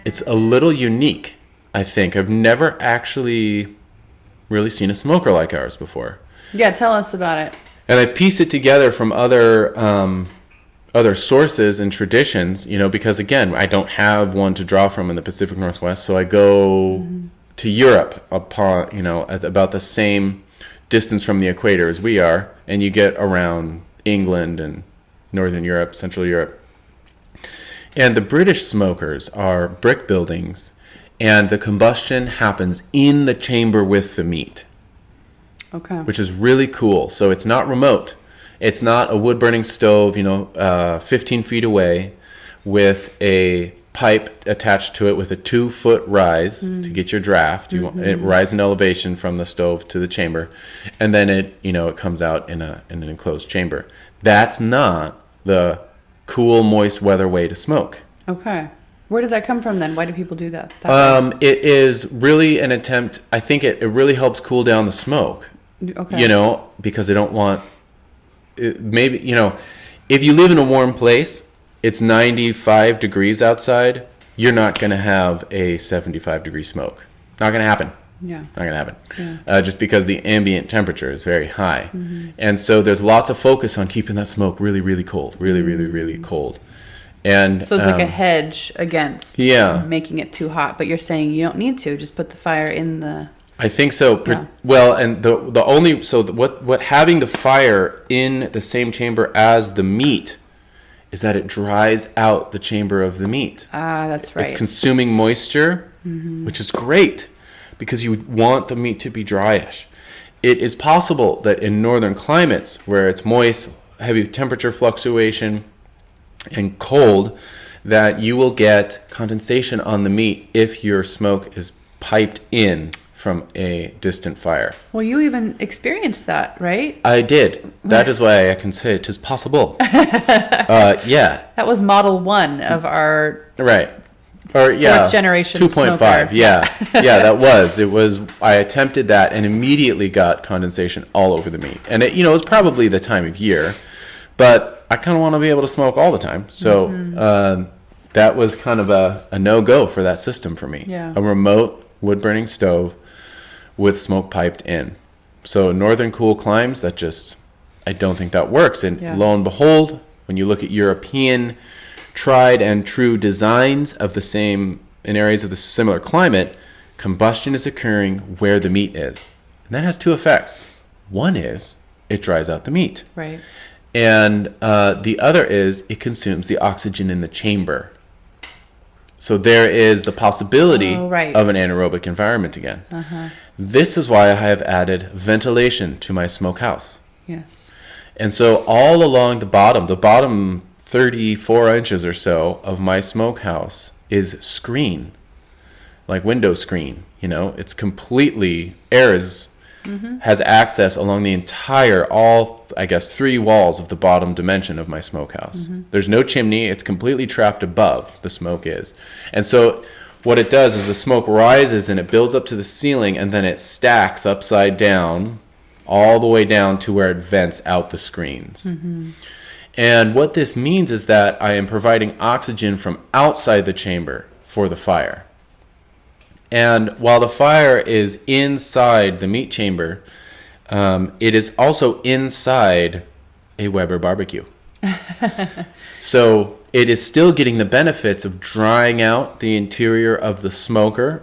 It's a little unique, I think. I've never actually really seen a smoker like ours before. Yeah, tell us about it. And I've pieced it together from other sources and traditions, because again, I don't have one to draw from in the Pacific Northwest, so I go to Europe at about the same distance from the equator as we are, and you get around England and Northern Europe, Central Europe. And the British smokers are brick buildings, and the combustion happens in the chamber with the meat. Okay. Which is really cool. So it's not remote. It's not a wood-burning stove, 15 feet away with a pipe attached to it with a 2-foot rise to get your draft. You want it rise in elevation from the stove to the chamber, and then it comes out in an enclosed chamber. That's not the cool, moist weather way to smoke. Okay. Where did that come from then? Why do people do that? It is really an attempt. I think it really helps cool down the smoke. Okay. Because they don't want maybe if you live in a warm place, it's 95 degrees outside, you're not going to have a 75 degree smoke. Not going to happen. Yeah. Not going to happen. Yeah. Just because the ambient temperature is very high. And so there's lots of focus on keeping that smoke really, really cold. Really, really, really cold. And so it's like a hedge against yeah. making it too hot. But you're saying you don't need to. Just put the fire in the... I think so. Yeah. Well, and the only what having the fire in the same chamber as the meat is that it dries out the chamber of the meat. Ah, that's right. It's consuming moisture, which is great because you want the meat to be dryish. It is possible that in northern climates where it's moist, heavy temperature fluctuation, and cold, that you will get condensation on the meat if your smoke is piped in from a distant fire. Well, you even experienced that, right? I did. That is why I can say it is possible. Yeah. That was model 1 of our right. Or yeah. 4th generation 2.5. smoker. Yeah. Yeah, that was. It was. I attempted that and immediately got condensation all over the meat. And it was probably the time of year, but I kind of want to be able to smoke all the time. So that was kind of a no-go for that system for me. Yeah. A remote wood-burning stove with smoke piped in. So northern cool climes, I don't think that works. And lo and behold, when you look at European tried and true designs of the same, in areas of the similar climate, combustion is occurring where the meat is. And that has 2 effects. One is it dries out the meat. Right. And the other is it consumes the oxygen in the chamber. So there is the possibility of an anaerobic environment again. This is why I have added ventilation to my smokehouse. Yes. And so all along the bottom 34 inches or so of my smokehouse is screen, like window screen. It's completely, has access along the entire, 3 walls of the bottom dimension of my smokehouse. There's no chimney. It's completely trapped above, the smoke is. And so what it does is the smoke rises and it builds up to the ceiling, and then it stacks upside down all the way down to where it vents out the screens. And what this means is that I am providing oxygen from outside the chamber for the fire. And while the fire is inside the meat chamber, it is also inside a Weber barbecue. So it is still getting the benefits of drying out the interior of the smoker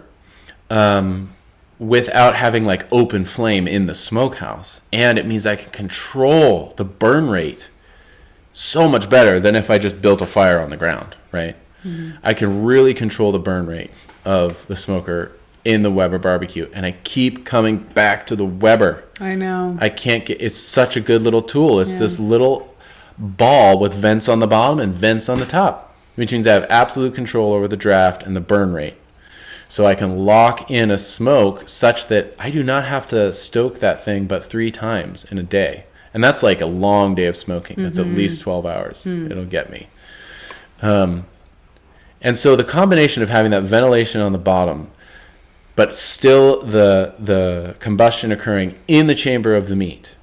without having like open flame in the smokehouse. And it means I can control the burn rate so much better than if I just built a fire on the ground, right? I can really control the burn rate of the smoker in the Weber barbecue, and I keep coming back to the Weber. I know. It's such a good little tool. It's this little ball with vents on the bottom and vents on the top, which means I have absolute control over the draft and the burn rate. So I can lock in a smoke such that I do not have to stoke that thing but 3 times in a day. And that's like a long day of smoking. That's at least 12 hours. It'll get me. And so the combination of having that ventilation on the bottom, but still the combustion occurring in the chamber of the meat,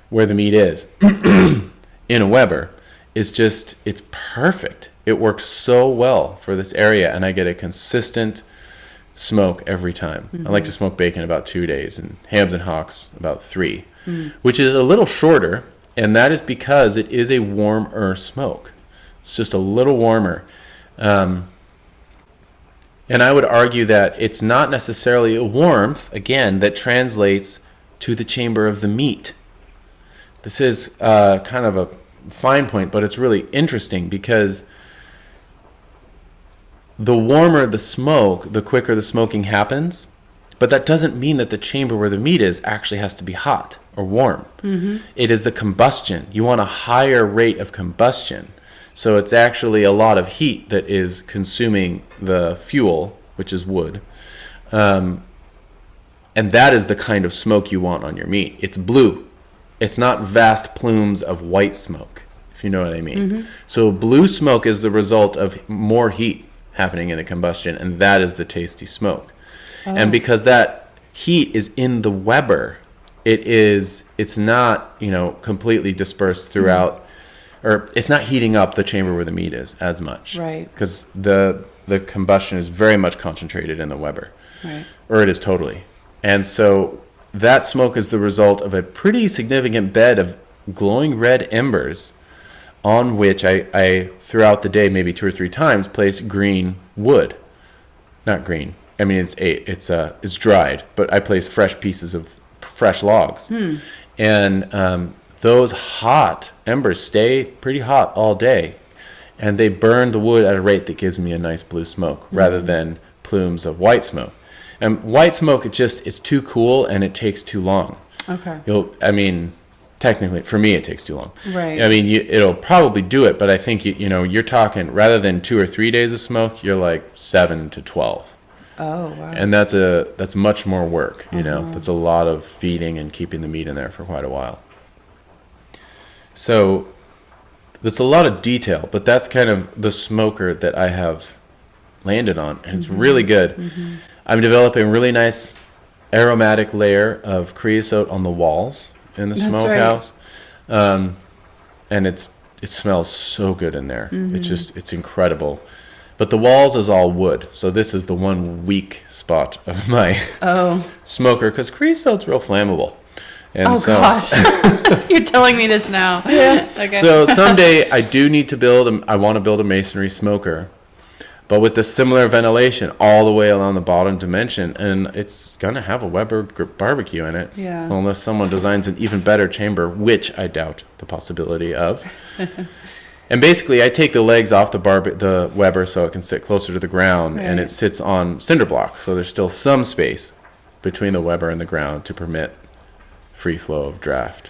where the meat is, in a Weber, is just, it's perfect. It works so well for this area, and I get a consistent smoke every time. I like to smoke bacon about 2 days, and hams and hocks about 3, which is a little shorter, and that is because it is a warmer smoke. It's just a little warmer. And I would argue that it's not necessarily a warmth, again, that translates to the chamber of the meat. This is kind of a fine point, but it's really interesting because the warmer the smoke, the quicker the smoking happens. But that doesn't mean that the chamber where the meat is actually has to be hot or warm. It is the combustion. You want a higher rate of combustion. So it's actually a lot of heat that is consuming the fuel, which is wood. And that is the kind of smoke you want on your meat. It's blue. It's not vast plumes of white smoke, if you know what I mean. So blue smoke is the result of more heat happening in the combustion, and that is the tasty smoke. And because that heat is in the Weber, it's not, completely dispersed throughout, or it's not heating up the chamber where the meat is as much. Right. Because the combustion is very much concentrated in the Weber. Right. Or it is totally. And so that smoke is the result of a pretty significant bed of glowing red embers on which I throughout the day, maybe 2 or 3 times, place green wood. Not green. I mean, it's dried, but I place fresh pieces of fresh logs. And those hot embers stay pretty hot all day, and they burn the wood at a rate that gives me a nice blue smoke rather than plumes of white smoke. And white smoke, it's too cool and it takes too long. Okay. Technically, for me, it takes too long. Right. I mean, it'll probably do it, but I think you're talking rather than 2 or 3 days of smoke, you're like 7 to 12. Oh, wow. And that's much more work. That's a lot of feeding and keeping the meat in there for quite a while. So that's a lot of detail, but that's kind of the smoker that I have landed on, and it's really good. I'm developing a really nice aromatic layer of creosote on the walls in the smokehouse. Right. And it smells so good in there. It's incredible. But the walls is all wood, so this is the one weak spot of my smoker, because creosote's real flammable. And gosh. You're telling me this now. Yeah. Okay. So someday I do need to I want to build a masonry smoker, but with the similar ventilation all the way along the bottom dimension, and it's going to have a Weber barbecue in it. Yeah. Unless someone designs an even better chamber, which I doubt the possibility of. And basically, I take the legs off the Weber so it can sit closer to the ground, and it sits on cinder blocks, so there's still some space between the Weber and the ground to permit free flow of draft.